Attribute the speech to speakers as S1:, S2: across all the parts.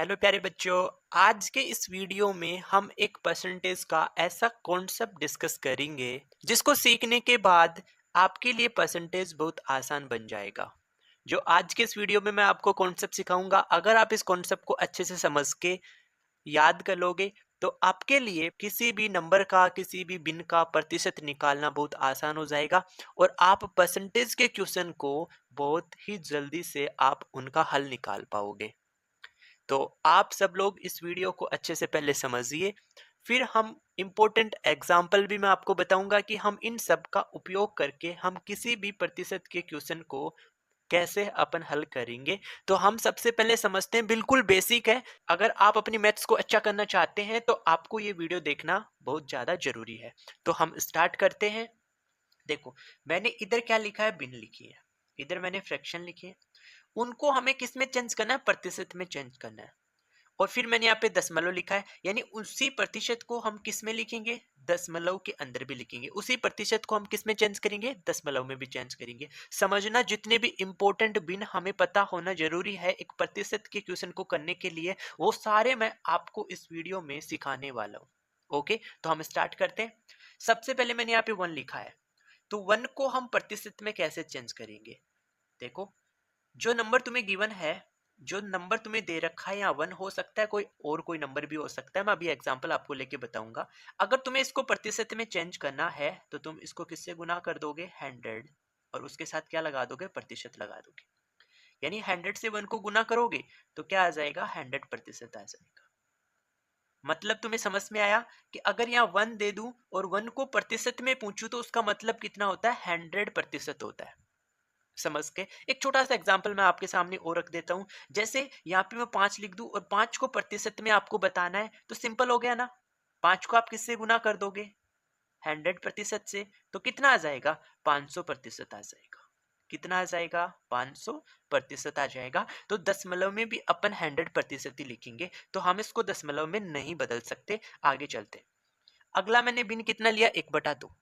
S1: Hello प्यारे बच्चों। आज के इस वीडियो में हम एक परसेंटेज का ऐसा कॉन्सेप्ट डिस्कस करेंगे जिसको सीखने के बाद आपके लिए परसेंटेज बहुत आसान बन जाएगा। जो आज के इस वीडियो में मैं आपको कॉन्सेप्ट सिखाऊंगा, अगर आप इस कॉन्सेप्ट को अच्छे से समझ के याद कर लोगे तो आपके लिए किसी भी नंबर का, किसी भी भिन्न का प्रतिशत निकालना बहुत आसान हो जाएगा और आप परसेंटेज के क्वेश्चन को बहुत ही जल्दी से आप उनका हल निकाल पाओगे। तो आप सब लोग इस वीडियो को अच्छे से पहले समझिए, फिर हम इम्पोर्टेंट एग्जाम्पल भी मैं आपको बताऊंगा कि हम इन सब का उपयोग करके हम किसी भी प्रतिशत के क्वेश्चन को कैसे अपन हल करेंगे। तो हम सबसे पहले समझते हैं, बिल्कुल बेसिक है। अगर आप अपनी मैथ्स को अच्छा करना चाहते हैं तो आपको ये वीडियो देखना बहुत ज़्यादा जरूरी है। तो हम स्टार्ट करते हैं। देखो, मैंने इधर क्या लिखा है, भिन्न लिखी है, इधर मैंने फ्रैक्शन लिखी है। उनको हमें किस में चेंज करना है, प्रतिशत में चेंज करना है। और फिर मैंने यहाँ पे दशमलव लिखा है, यानी उसी प्रतिशत को हम किस में लिखेंगे, दशमलव के अंदर भी लिखेंगे। उसी प्रतिशत को हम किस में चेंज करेंगे, दशमलव में भी चेंज करेंगे। समझना, जितने भी इंपॉर्टेंट बिन हमें पता होना जरूरी है एक प्रतिशत के क्वेश्चन को करने के लिए, वो सारे मैं आपको इस वीडियो में सिखाने वाला हूँ। ओके, तो हम स्टार्ट करते हैं। सबसे पहले मैंने यहाँ पे 1 लिखा है, तो 1 को हम प्रतिशत में कैसे चेंज करेंगे। देखो, जो नंबर तुम्हें गिवन है, जो नंबर तुम्हें दे रखा है, या 1 हो सकता है, कोई नंबर भी हो सकता है। मैं अभी एग्जांपल आपको लेके बताऊंगा। अगर तुम्हें इसको प्रतिशत में चेंज करना है तो तुम इसको किससे गुना कर दोगे, 100, और उसके साथ क्या लगा दोगे, प्रतिशत लगा दोगे। यानी 100 से 1 को गुना करोगे तो क्या आ जाएगा, 100% आ जाएगा। मतलब तुम्हें समझ में आया कि अगर यहाँ 1 दे दूं और 1 को प्रतिशत में पूछूं तो उसका मतलब कितना होता है, 100% होता है। समझ के एक छोटा सा एग्जांपल मैं आपके सामने और रख देता हूं। जैसे यहाँ पे मैं 5 लिख दूं और 5 को प्रतिशत में आपको बताना है, तो सिंपल हो गया ना। 5 को आप किससे गुना कर दोगे, 100% से, तो कितना आ जाएगा, 500% आ जाएगा। कितना आ जाएगा, 500% आ जाएगा। तो दशमलव में भी अपन 100% ही लिखेंगे, तो हम इसको दशमलव में नहीं बदल सकते। आगे चलते। अगला मैंने भिन्न कितना लिया, 1/2।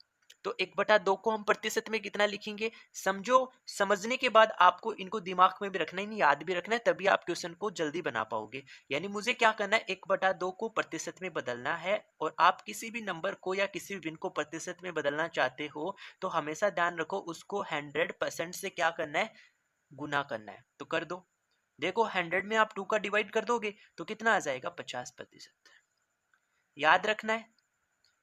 S1: तो 1/2 को हम प्रतिशत में कितना लिखेंगे, समझो। समझने के बाद आपको इनको दिमाग में भी रखना है, नहीं याद भी रखना है, तभी आप क्वेश्चन को जल्दी बना पाओगे। यानी मुझे क्या करना है, 1/2 को प्रतिशत में बदलना है। और आप किसी भी नंबर को या किसी भी भिन्न को प्रतिशत में बदलना चाहते हो तो हमेशा ध्यान रखो, उसको 100% से क्या करना है, गुना करना है। तो कर दो। देखो, 100 में आप 2 का डिवाइड कर दोगे तो कितना आ जाएगा, 50%। याद रखना है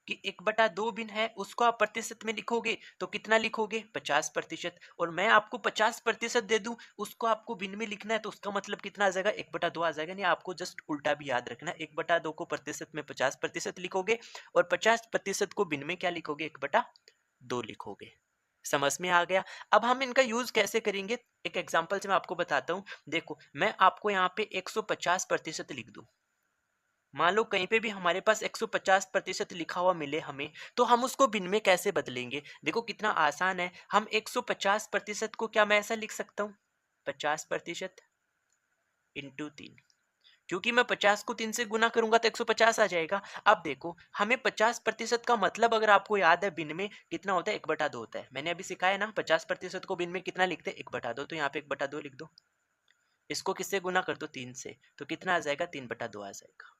S1: कि 1/2 भिन्न है, उसको आप प्रतिशत में लिखोगे तो कितना लिखोगे, 50%। और मैं आपको 50% दे दूं, उसको आपको भिन्न में लिखना है, तो उसका मतलब कितना आ जाएगा, 1/2 आ जाएगा। नहीं, आपको जस्ट उल्टा भी याद रखना है। 1/2 को प्रतिशत में 50% लिखोगे और 50% को भिन्न में क्या लिखोगे, 1/2 लिखोगे। समझ में आ गया। अब हम इनका यूज कैसे करेंगे, एक एग्जाम्पल से मैं आपको बताता हूँ। देखो, मैं आपको यहाँ पे 150% लिख दूं। मान लो कहीं पे भी हमारे पास 150% लिखा हुआ मिले हमें, तो हम उसको भिन्न में कैसे बदलेंगे। देखो कितना आसान है। हम 150% को क्या मैं ऐसा लिख सकता हूँ, 50% इंटू 3। क्योंकि मैं 50 को 3 से गुना करूंगा तो 150 आ जाएगा। अब देखो, हमें 50% का मतलब अगर आपको याद है, भिन्न में कितना होता है, 1/2 होता है। मैंने अभी सिखाया ना, 50% को भिन्न में कितना लिखते हैं, 1/2। तो यहाँ पे 1/2 लिख दो। इसको किससे गुना कर दो, 3 से, तो कितना आ जाएगा, 3/2 आ जाएगा।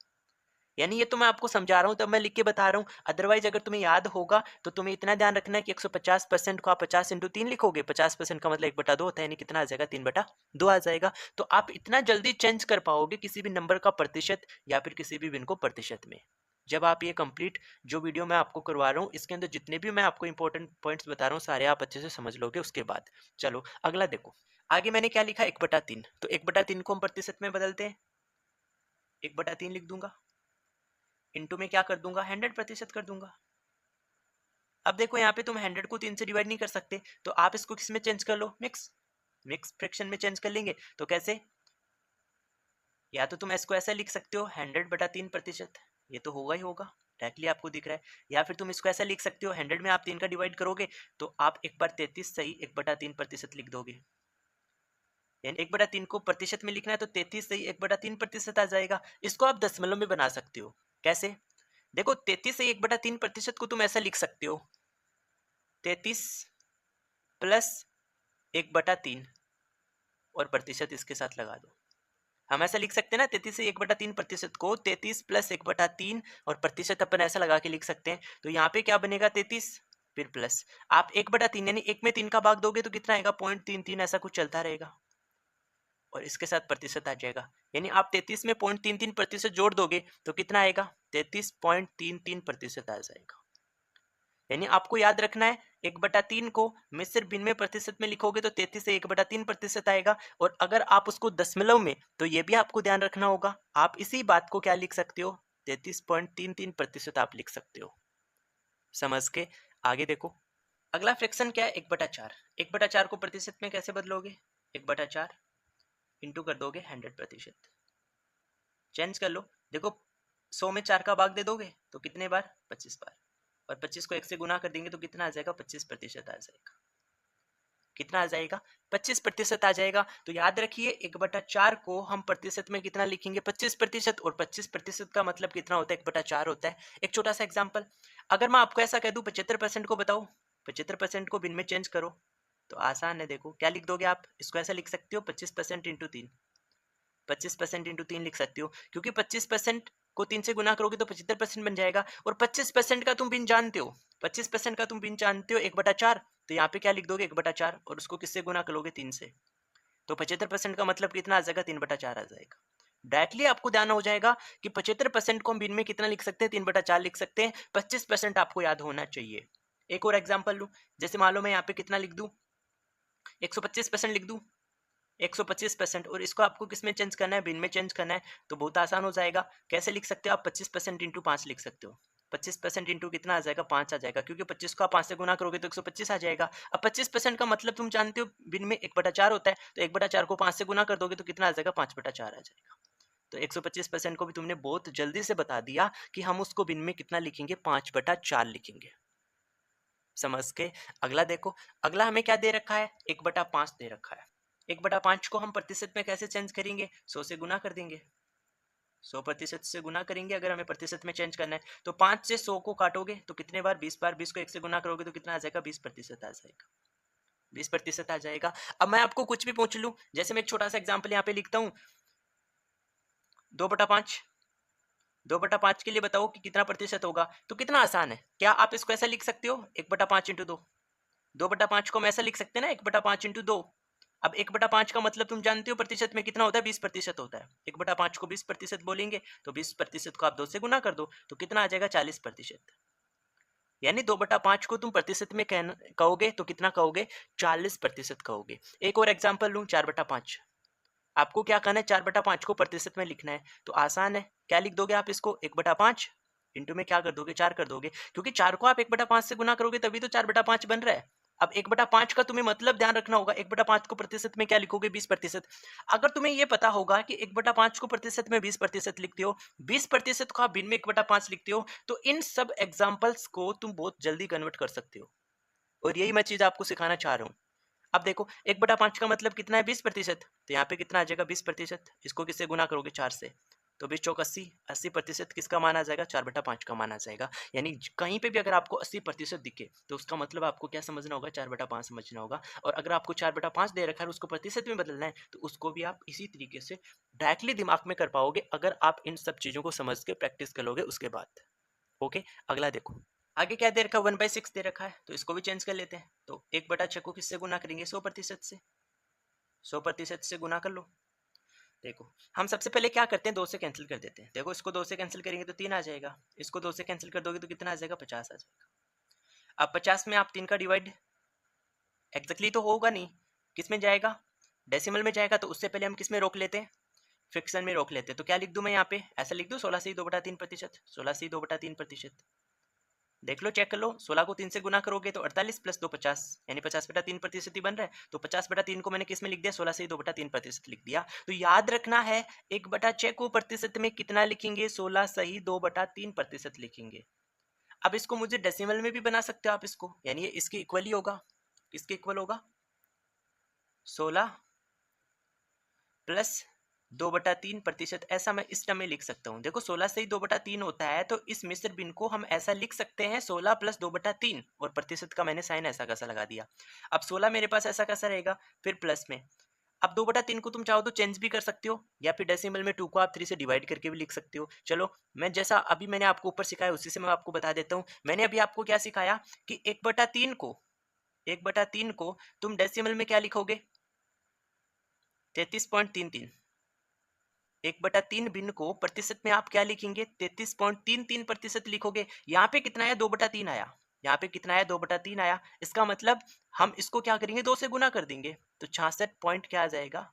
S1: यानी ये तो मैं आपको समझा रहा हूँ, तब मैं लिख के बता रहा हूँ। अदरवाइज अगर तुम्हें याद होगा तो तुम्हें इतना ध्यान रखना है कि 150% को आप 50 इंटू 3 लिखोगे। 50% का मतलब 1/2 होता है, यानी कितना आ जाएगा, 3/2 आ जाएगा। तो आप इतना जल्दी चेंज कर पाओगे किसी भी नंबर का प्रतिशत या फिर किसी भी भिन्न को प्रतिशत में, जब आप ये कंप्लीट जो वीडियो मैं आपको करवा रहा हूँ इसके अंदर जितने भी मैं आपको इंपॉर्टेंट पॉइंट्स बता रहा हूँ सारे आप अच्छे से समझ लोगे उसके बाद। चलो अगला देखो, आगे मैंने क्या लिखा, 1/3। तो 1/3 को हम प्रतिशत में बदलते हैं, 1/3 लिख दूंगा, इंटू में क्या कर दूंगा, 100% कर दूंगा। अब देखो, यहाँ पे तुम 100 को 3 से डिवाइड नहीं कर सकते, तो आप इसको किस में चेंज कर लो, मिक्स फ्रैक्शन में चेंज कर लेंगे। तो कैसे, या तो तुम इसको ऐसा लिख सकते हो, 100/3%, ये तो होगा ही होगा, डायरेक्टली आपको दिख रहा है। या फिर तुम इसको ऐसा लिख सकते हो, 100 में आप 3 का डिवाइड करोगे तो आप एक बार 33 सही 1/3% लिख दोगे। यानी 1/3 को प्रतिशत में लिखना है तो 33 सही 1/3% आ जाएगा। इसको आप दशमलव में बना सकते हो। कैसे, देखो 33 से 1/3% को तुम ऐसा लिख सकते हो, 33 प्लस 1/3 और प्रतिशत इसके साथ लगा दो। हम ऐसा लिख सकते हैं ना, 33 से 1/3% को 33 प्लस 1/3 और प्रतिशत अपन ऐसा लगा के लिख सकते हैं। तो यहाँ पे क्या बनेगा 33 फिर प्लस आप 1/3 यानी 1 में 3 का भाग दोगे तो कितना आएगा 0.33 ऐसा कुछ चलता रहेगा और इसके साथ प्रतिशत आ जाएगा। यानी आप 33 में 0.33% जोड़ दोगे तो कितना आएगा 33.33% आ जाएगा। यानी आपको याद रखना है 1/3 को मिश्र भिन्न में प्रतिशत में लिखोगे तो 33 से 1/3% आएगा और अगर आप उसको दशमलव में तो ये भी आपको ध्यान रखना होगा। आप इसी बात को क्या लिख सकते हो 33.33% आप लिख सकते हो। समझ के आगे देखो अगला फ्रैक्शन क्या है 1/4। 1/4 को प्रतिशत में कैसे बदलोगे 1/4 इंटू कर दोगे 100%। चेंज कर लो देखो 100 में 4 का भाग दे दोगे तो कितने बार 25 बार और 25 को 1 से गुना कर देंगे तो कितना आ जाएगा 25% आ जाएगा। कितना आ जाएगा 25% आ जाएगा। तो याद रखिए 1/4 को हम प्रतिशत में कितना लिखेंगे 25% और 25% का मतलब कितना होता है 1/4 होता है। एक छोटा सा एग्जांपल अगर मैं आपको ऐसा कह दूं 75% को बताओ 75% को भिन्न में चेंज करो तो आसान है। देखो क्या लिख दोगे आप इसको ऐसा लिख सकते हो 25% इंटू 3 25% इंटू 3 लिख सकते हो क्योंकि 25% को 3 से गुना करोगे तो 75% बन जाएगा और 25% का तुम भिन्न जानते हो 25% का तुम भिन्न जानते हो 1/4। तो यहाँ पे क्या लिख दोगे 1/4 और उसको किससे गुना करोगे 3 से तो 75% का मतलब कितना आ जाएगा 3/4 आ जाएगा। डायरेक्टली आपको ध्यान हो जाएगा कि 75% को हम भिन्न में कितना लिख सकते हैं 3/4 लिख सकते हैं। 25% आपको याद होना चाहिए। एक और एग्जाम्पल लू जैसे मान लो मैं यहाँ पे कितना लिख दूं 125% लिख दूं 125% और इसको आपको किस में चेंज करना है भिन्न में चेंज करना है तो बहुत आसान हो जाएगा। कैसे लिख सकते हो आप 25% इंटू 5 लिख सकते हो 25% इंटू कितना आ जाएगा 5 आ जाएगा क्योंकि 25 को आप 5 से गुना करोगे तो 125 आ जाएगा। अब 25% का मतलब तुम जानते हो भिन्न में 1/4 होता है तो 1/4 को 5 से गुना कर दोगे तो कितना आ जाएगा 5/4 आ जाएगा। तो 125% को भी तुमने बहुत जल्दी से बता दिया कि हम उसको भिन्न में कितना लिखेंगे 5/4 लिखेंगे। समझ के अगला देखो अगला हमें क्या दे रखा है 1/5 दे रखा है। 1/5 को हम प्रतिशत में कैसे चेंज करेंगे 100 से गुना कर देंगे 100% से गुना करेंगे। अगर हमें प्रतिशत में चेंज करना है तो 5 से 100 को काटोगे तो कितने बार 20 बार 20 को 1 से गुना करोगे तो कितना आ जाएगा 20% आ जाएगा 20% आ जाएगा। अब मैं आपको कुछ भी पूछ लूं जैसे मैं एक छोटा सा एग्जाम्पल यहाँ पे लिखता हूँ 2/5 2/5 के लिए बताओ कि कितना प्रतिशत होगा तो कितना आसान है। क्या आप इसको ऐसा लिख सकते हो 1/5 इंटू 2 2/5 को हम ऐसा लिख सकते हैं ना 1/5 इंटू 2। अब 1/5 का मतलब तुम जानते हो प्रतिशत में कितना होता है 20% होता है। 1/5 को 20% बोलेंगे तो 20% को आप 2 से गुना कर दो तो कितना आ जाएगा 40%। यानी 2/5 को तुम प्रतिशत में कहोगे तो कितना कहोगे 40% कहोगे। एक और एग्जाम्पल लूँ 4/5। आपको क्या करना है 4/5 को प्रतिशत में लिखना है तो आसान है। क्या लिख दोगे आप इसको 1/5 इंटू में क्या कर दोगे 4 कर दोगे क्योंकि 4 को आप 1/5 से गुना करोगे तभी तो 4/5 बन रहा है। अब 1/5 का तुम्हें मतलब ध्यान रखना होगा 1/5 को प्रतिशत में क्या लिखोगे 20%। अगर तुम्हें यह पता होगा कि 1/5 को प्रतिशत में 20% लिखते हो 20% को आप भिन्न में 1/5 लिखते हो तो इन सब एग्जाम्पल्स को तुम बहुत जल्दी कन्वर्ट कर सकते हो और यही मैं चीज आपको सिखाना चाह रहा हूँ। अब देखो 1/5 का मतलब कितना है 20%। तो यहाँ पे कितना आ जाएगा 20%। इसको किससे गुना करोगे 4 से तो 20 चौक 80 80% किसका मान आ जाएगा 4/5 का मान आ जाएगा। यानी कहीं पे भी अगर आपको 80% दिखे तो उसका मतलब आपको क्या समझना होगा 4/5 समझना होगा। और अगर आपको 4/5 दे रखा है उसको प्रतिशत में बदलना है तो उसको भी आप इसी तरीके से डायरेक्टली दिमाग में कर पाओगे अगर आप इन सब चीज़ों को समझ के प्रैक्टिस करोगे उसके बाद। ओके अगला देखो आगे क्या दे रखा है 1/6 दे रखा है तो इसको भी चेंज कर लेते हैं। तो 1/6 को किससे गुना करेंगे 100% से 100% से गुना कर लो। देखो हम सबसे पहले क्या करते हैं 2 से कैंसिल कर देते हैं। देखो इसको 2 से कैंसिल करेंगे तो 3 आ जाएगा। इसको 2 से कैंसिल कर दोगे तो कितना आ जाएगा 50 आ जाएगा। अब 50 में आप 3 का डिवाइड एग्जैक्टली तो होगा नहीं किस में जाएगा डेसिमल में जाएगा तो उससे पहले हम किस में रोक लेते हैं फ्रिक्शन में रोक लेते हैं। तो क्या लिख दूं मैं यहाँ पे ऐसा लिख दूं 16 से 2/3% 16 से 2/3%। देख लो चेक कर लो 16 को 3 से गुना करोगे तो 48 प्लस 2 50 यानी 50/3% ही बन रहा है। तो 50/3 को मैंने किस में लिख दिया 16 से 2/3% लिख दिया। तो याद रखना है 1/6 को प्रतिशत में कितना लिखेंगे 16 सही 2/3% लिखेंगे। अब इसको मुझे डेसिमल में भी बना सकते हो आप इसको यानी ये इसके इक्वल ही होगा। किसके इक्वल होगा 16 प्लस 2/3% ऐसा मैं इस टर्म में लिख सकता हूँ। देखो 16 से ही 2/3 होता है तो इस मिश्र भिन्न को हम ऐसा लिख सकते हैं 16 प्लस 2/3 और प्रतिशत का मैंने साइन ऐसा कैसा लगा दिया। अब 16 मेरे पास ऐसा कैसा रहेगा फिर प्लस में अब 2/3 को तुम चाहो तो चेंज भी कर सकते हो, या फिर डेसिमल में 2 को आप 3 से डिवाइड करके भी लिख सकते हो। चलो, मैं जैसा अभी मैंने आपको ऊपर सिखाया उसी से मैं आपको बता देता हूँ। मैंने अभी आपको क्या सिखाया कि 1/3 को तुम डेसिमल में क्या लिखोगे? 33.33। 1/3 भिन्न को प्रतिशत में आप क्या लिखेंगे? 33.33% लिखोगे। यहाँ पे कितना आया? 2/3 आया। यहाँ पे कितना आया? 2/3 आया। इसका मतलब हम इसको क्या करेंगे? 2 से गुना कर देंगे, तो 66 पॉइंट क्या आ जाएगा?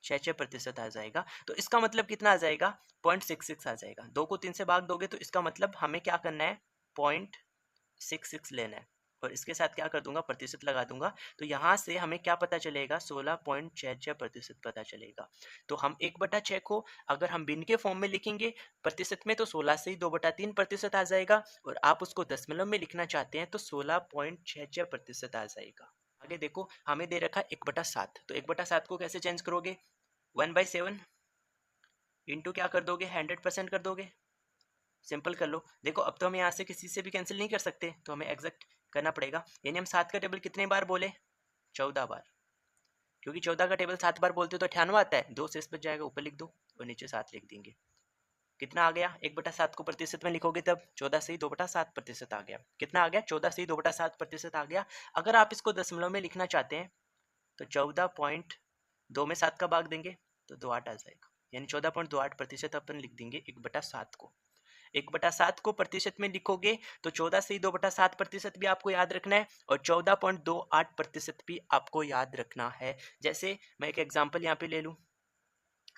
S1: 66% आ जाएगा। तो इसका मतलब कितना आ जाएगा? 0.66 आ जाएगा। 2 को 3 से भाग दोगे तो इसका मतलब हमें क्या करना है? 0.66 लेना है, और इसके साथ क्या कर दूंगा? प्रतिशत लगा दूंगा। तो यहाँ से हमें क्या पता चलेगा? 16.66% पता चलेगा। तो हम 1/6 को अगर हम भिन्न के फॉर्म में लिखेंगे प्रतिशत में, तो 16 से ही 2/3% आ जाएगा, और आप उसको दशमलव में लिखना चाहते हैं तो 16.66% आ जाएगा। आगे देखो, हमें दे रखा है 1/7। तो 1/7 को कैसे चेंज करोगे? 1/7 इंटू क्या कर दोगे? 100% कर दोगे। सिंपल कर लो। देखो, अब तो हम यहाँ से किसी से भी कैंसिल नहीं कर सकते, तो हमें एग्जैक्ट करना पड़ेगा। यानी हम 7 का टेबल कितने बार बोले? 14 बार। क्योंकि 14 का टेबल 7 बार बोलते हो तो 98 आता है। 2 शेष बच जाएगा, ऊपर लिख दो और नीचे 7 लिख देंगे। कितना आ गया? 1/7 को प्रतिशत में लिखोगे तब 14 से ही 2/7% आ गया। कितना आ गया? 14 से ही 2/7% आ गया। अगर आप इसको दशमलव में लिखना चाहते हैं तो 14.2 में 7 का भाग देंगे तो 28 आ जाएगा। यानी 14.28% अपन लिख देंगे 1/7 को। 1/7 को प्रतिशत में लिखोगे तो 14 से ही 2/7% भी आपको याद रखना है, और 14.28% भी आपको याद रखना है। जैसे मैं एक एग्जांपल यहाँ पे ले लूँ,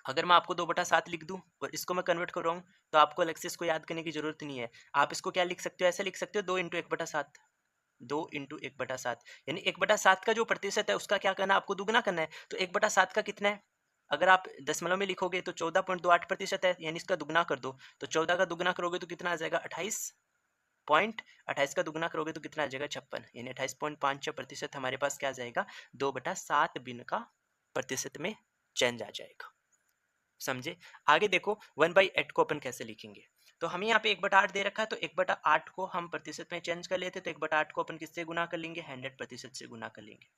S1: अगर मैं आपको 2/7 लिख दूँ और इसको मैं कन्वर्ट कर रहा हूँ, तो आपको अलग से इसको याद करने की जरूरत नहीं है। आप इसको क्या लिख सकते हो? ऐसे लिख सकते हो, 2 इंटू 1/7। 2 इंटू 1/7 यानी 1/7 का जो प्रतिशत है उसका क्या करना है? आपको दुगना करना है। तो 1/7 का कितना है? अगर आप दशमलव में लिखोगे तो 14.28% है, यानी इसका दुगना कर दो। तो 14 का दुगना करोगे तो कितना आ जाएगा? 28 का दुगना करोगे तो कितना आ जाएगा? 56। यानी 28.56% हमारे पास क्या आ जाएगा? 2/7 भिन्न का प्रतिशत में चेंज आ जाएगा। समझे? आगे देखो, 1/8 को अपन कैसे लिखेंगे। तो हमें यहाँ पे 1/8 दे रखा है, तो 1/8 को हम प्रतिशत में चेंज कर लेते, तो 1/8 को अपन किससे गुना कर लेंगे? 100% से गुना कर लेंगे।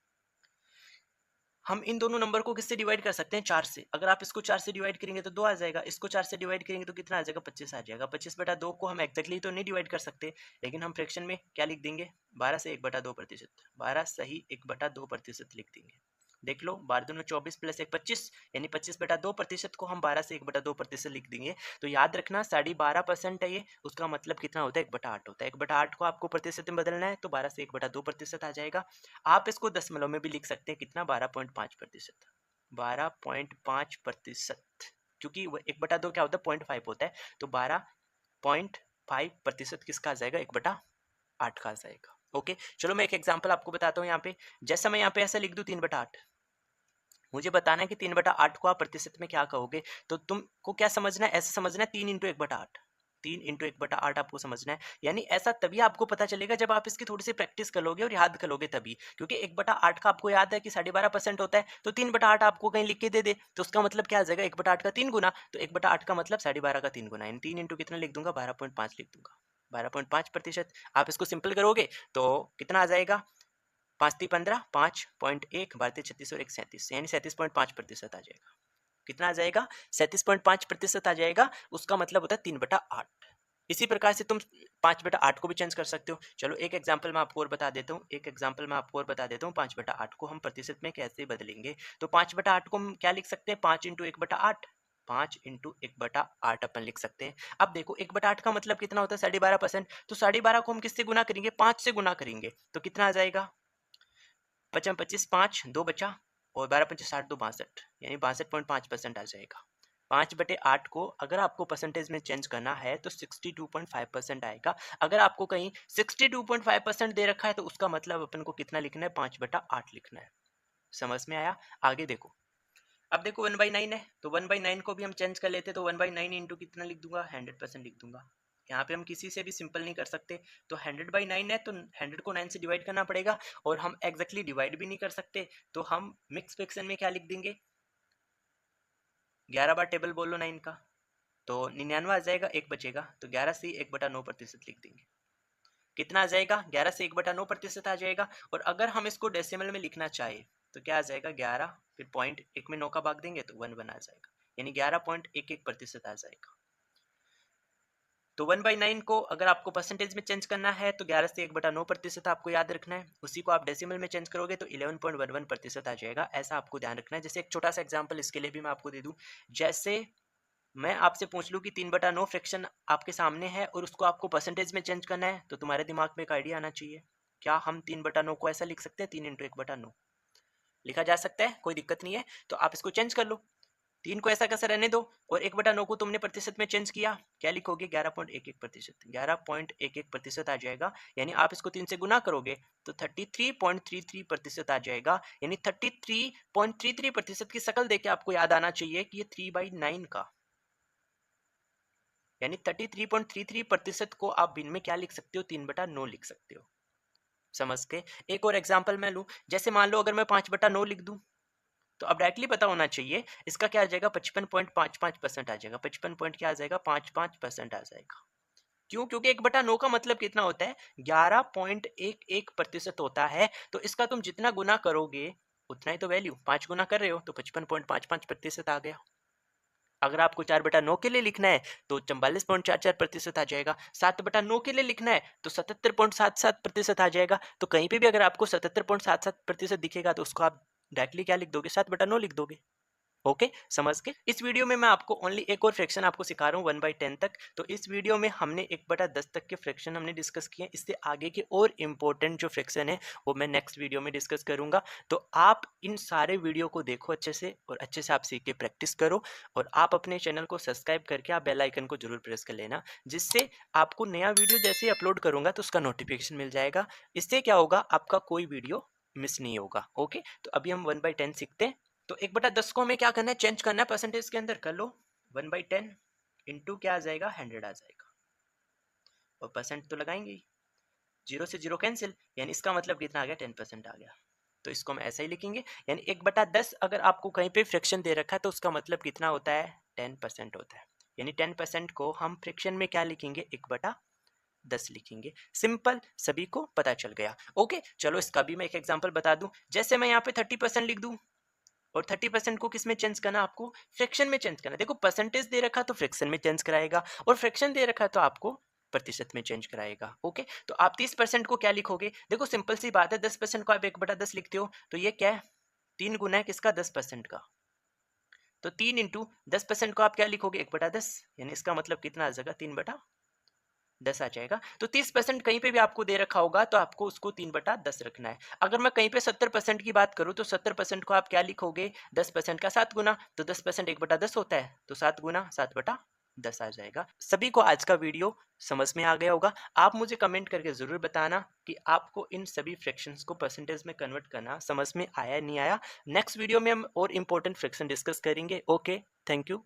S1: हम इन दोनों नंबर को किससे डिवाइड कर सकते हैं? 4 से। अगर आप इसको 4 से डिवाइड करेंगे तो 2 आ जाएगा, इसको 4 से डिवाइड करेंगे तो कितना आ जाएगा? 25 आ जाएगा। 25/2 को हम एक्जैक्टली तो नहीं डिवाइड कर सकते, लेकिन हम फ्रैक्शन में क्या लिख देंगे? 12 से 1/2%। 12 सही 1/2% लिख देंगे। देख लो, 12 दूनी 24 प्लस 1 25, यानी 25/2% को हम 12 से 1/2% लिख देंगे। तो याद रखना 12.5% है ये, उसका मतलब कितना होता है? 1/8 होता है। 1/8 को आपको प्रतिशत में बदलना है तो 12 से 1/2% आ जाएगा। आप इसको दशमलव में भी लिख सकते हैं, कितना? 12.5%। 12.5%, क्योंकि 1/2 क्या होता है? 0.5 होता है, तो 12.5% किसका आ जाएगा? 1/8 का आ जाएगा। ओके, चलो मैं एक एग्जांपल आपको बताता हूँ यहाँ पे। जैसा मैं यहाँ पे ऐसा लिख दूँ 3/8, मुझे बताना है कि 3/8 को आप प्रतिशत में क्या कहोगे। तो तुमको क्या समझना है? ऐसा समझना है 3 इंटू 1/8। 3 इंटू 1/8 आपको समझना है। यानी ऐसा तभी आपको पता चलेगा जब आप इसकी थोड़ी सी प्रैक्टिस कर लोगे और याद कर लोगे तभी। क्योंकि 1/8 का आपको याद है कि 12.5% होता है, तो 3/8 आपको कहीं लिख के दे दे तो उसका मतलब क्या आ जाएगा? 1/8 का 3 गुना। तो 1/8 का मतलब 12.5 का 3 गुना, यानी 3 इंटू कितना लिख दूंगा? 12.5 लिख दूंगा। 12.5%। आप इसको सिंपल करोगे तो कितना आ जाएगा? 5 × 15, 5.1, 12 36 और 1 37, यानी 37.5% आ जाएगा। कितना आ जाएगा? 37.5% आ जाएगा। उसका मतलब होता है 3/8। इसी प्रकार से तुम 5/8 को भी चेंज कर सकते हो। चलो एक एग्जांपल मैं आपको और बता देता हूँ। 5/8 को हम प्रतिशत में कैसे बदलेंगे। तो 5/8 को हम क्या लिख सकते हैं? 5 इंटू 1/8। 5 इंटू 1/8 अपन लिख सकते हैं। अब देखो, 1/8 का मतलब कितना होता है? 12.5%। तो 12.5 को हम किससे गुना करेंगे? 5 से गुना करेंगे, तो कितना आ जाएगा? 55 25 5 2 बचा, और 12 25 60 2 62, यानी 62.5% आ जाएगा। 5/8 को अगर आपको परसेंटेज में चेंज करना है तो 62.5% आएगा। अगर आपको कहीं 62.5% दे रखा है तो उसका मतलब अपन को कितना लिखना है? 5/8 लिखना है। समझ में आया? आगे देखो, अब देखो 1/9 है, तो 1/9 को भी हम चेंज कर लेते, तो 1/9 इंटू कितना लिख दूंगा? 100% लिख दूंगा। यहाँ पे हम किसी से भी सिंपल नहीं कर सकते, तो 100/9 है तो 100 को 9 से डिवाइड करना पड़ेगा, और हम एग्जैक्टली डिवाइड भी नहीं कर सकते, तो हम मिक्स फ्रैक्शन में क्या लिख देंगे? 11 बार टेबल बोलो 9 का, तो 99 आ जाएगा, एक बचेगा, तो 11 से 1/9% लिख देंगे। कितना आ जाएगा? 11 से 1/9% आ जाएगा। और अगर हम इसको डेसिमल में लिखना चाहे तो क्या आ जाएगा? 11 फिर 0.1 में 9 का भाग देंगे तो 1 आ जाएगा, यानी 11.11% आ जाएगा। तो 1/9 को अगर आपको परसेंटेज में चेंज करना है तो 11 से 1/9% आपको याद रखना है। उसी को आप डेसिमल में चेंज करोगे तो 11.11% आ जाएगा। ऐसा आपको ध्यान रखना है। जैसे एक छोटा सा एग्जांपल इसके लिए भी मैं आपको दे दूं, जैसे मैं आपसे पूछ लूं कि 3/9 फ्रैक्शन आपके सामने है और उसको आपको परसेंटेज में चेंज करना है, तो तुम्हारे दिमाग में एक आइडिया आना चाहिए। क्या हम 3/9 को ऐसा लिख सकते हैं? 3 इंटू 1/9 लिखा जा सकता है, कोई दिक्कत नहीं है। तो आप इसको चेंज कर लो, 3 को ऐसा कैसा रहने दो और 1/9 को तुमने प्रतिशत में चेंज किया, क्या लिखोगे? 11.11%, 11.11% आ जाएगा। यानी आप इसको 3 से गुना करोगे तो 33.33% आ जाएगा। यानी 33.33% की शक्ल देके आपको याद आना चाहिए कि ये 3/9 का, यानी 33.33% को आप भिन्न में क्या लिख सकते हो? 3/9 लिख सकते हो। समझ के एक और एग्जाम्पल मैं लूँ, जैसे मान लो अगर मैं 5/9 लिख दूं, तो अब डायरेक्टली पता होना चाहिए इसका क्या आ जाएगा? 55.55% आ जाएगा। 55 पॉइंट क्या आ जाएगा? 55% आ जाएगा। क्यों? क्योंकि 1/9 का मतलब कितना होता है? 11.11% होता है। तो इसका तुम जितना गुना करोगे उतना ही तो वैल्यू, 5 गुना कर रहे हो तो 55.55% आ गया। अगर आपको 4/9 के लिए लिखना है तो 44.44% आ जाएगा। 7/9 के लिए लिखना है तो 77.77% आ जाएगा। तो कहीं पे भी अगर आपको 77.77% दिखेगा तो उसको आप डायरेक्टली क्या लिख दोगे? 7/9 लिख दोगे। ओके, समझ के इस वीडियो में मैं आपको ओनली एक और फ्रैक्शन आपको सिखा रहा हूँ 1/10 तक। तो इस वीडियो में हमने 1/10 तक के फ्रैक्शन हमने डिस्कस किए हैं। इससे आगे के और इम्पोर्टेंट जो फ्रैक्शन है वो मैं नेक्स्ट वीडियो में डिस्कस करूंगा। तो आप इन सारे वीडियो को देखो अच्छे से और अच्छे से आप सीख के प्रैक्टिस करो। और आप अपने चैनल को सब्सक्राइब करके आप बेल आइकन को जरूर प्रेस कर लेना, जिससे आपको नया वीडियो जैसे ही अपलोड करूंगा तो उसका नोटिफिकेशन मिल जाएगा। इससे क्या होगा? आपका कोई वीडियो मिस नहीं होगा। ओके, तो अभी हम 1/10 सीखते हैं। तो 1/10 को हमें क्या करना है? चेंज करना है परसेंटेज के अंदर। कर लो, 1/10 इंटू क्या आ जाएगा? 100 आ जाएगा। और परसेंट तो लगाएंगे ही, जीरो से जीरो कैंसिल, यानी इसका मतलब कितना आ गया? 10% आ गया। तो इसको हम ऐसा ही लिखेंगे, यानी 1/10 अगर आपको कहीं पे फ्रैक्शन दे रखा है तो उसका मतलब कितना होता है? 10% होता है। यानी 10% को हम फ्रैक्शन में क्या लिखेंगे? 1/10 लिखेंगे। सिंपल, सभी को पता चल गया। ओके, चलो इसका भी मैं एक एग्जांपल बता दूं। जैसे मैं यहाँ पे 30% लिख दूं और 30% को किस में चेंज करना? आपको फ्रैक्शन में चेंज करना। देखो परसेंटेज दे रखा तो फ्रैक्शन में चेंज कराएगा, और फ्रैक्शन दे रखा तो आपको प्रतिशत में चेंज कराएगा। ओके, तो आप 30% को क्या लिखोगे? देखो सिंपल सी बात है, 10% को आप 1/10 लिखते हो तो ये क्या है? 3 गुना है किसका? 10% का। तो 3 इंटू 10% को आप क्या लिखोगे? 1/10, यानी इसका मतलब कितना आ जाएगा? 3/10 आ जाएगा। तो 30% कहीं पे भी आपको दे रखा होगा तो आपको उसको 3/10 रखना है। अगर मैं कहीं पे 70% की बात करूं तो 70% को आप क्या लिखोगे? 10% का 7 गुना। तो 10% 1/10 होता है, तो 7 गुना 7/10 आ जाएगा। सभी को आज का वीडियो समझ में आ गया होगा। आप मुझे कमेंट करके जरूर बताना कि आपको इन सभी फ्रैक्शंस को परसेंटेज में कन्वर्ट करना समझ में आया नहीं आया। नेक्स्ट वीडियो में हम और इंपॉर्टेंट फ्रैक्शन डिस्कस करेंगे। Okay, thank you.